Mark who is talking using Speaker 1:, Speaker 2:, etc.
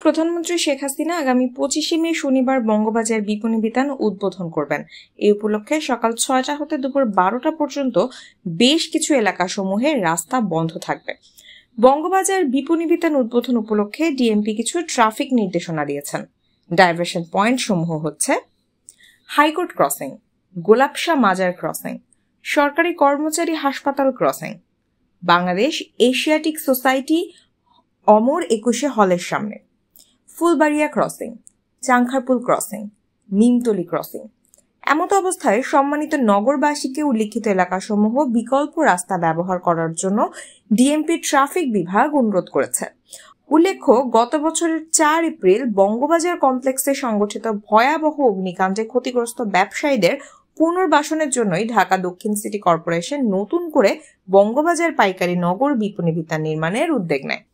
Speaker 1: প্রধানমন্ত্রী শেখ হাসিনা আগামী 25 মে শনিবার বঙ্গবাজার বিপণী বিতান উদ্বোধন করবেন। এই উপলক্ষে সকাল 6টা হতে দুপুর 12টা পর্যন্ত বেশ কিছু এলাকাসমূহে রাস্তা বন্ধ থাকবে। বঙ্গবাজার বিপণী বিতান উদ্বোধন উপলক্ষে ডিএমপি কিছু ট্রাফিক নির্দেশনা দিয়েছেন। ডাইভারশন পয়েন্ট সমূহ হচ্ছে হাইকোর্ট ক্রসিং, গোলাপশাহ মাজার ক্রসিং, সরকারি কর্মচারী হাসপাতাল ক্রসিং, বাংলাদেশ এশিয়াটিক সোসাইটি অমর 21 হলের সামনে, Phulbaria crossing, Chankharpul crossing, Nimtali crossing. এমত অবস্থায় সম্মানিত নগরবাসীকে উল্লিখিত এলাকাসমূহ বিকল্প রাস্তা ব্যবহার করার জন্য ডিএমপি ট্রাফিক বিভাগ অনুরোধ করেছে। উল্লেখ্য, গত বছরের 4 এপ্রিল বঙ্গবাজার কমপ্লেক্সে সংঘটিত ভয়াবহ অগ্নিকাণ্ডে ক্ষতিগ্রস্ত ব্যবসায়ীদের পুনর্বাসনের জন্যই ঢাকা দক্ষিণ সিটি কর্পোরেশন নতুন করে বঙ্গবাজার পাইকারি নগর বিপণী বিতান নির্মাণের উদ্যোগ নেয়।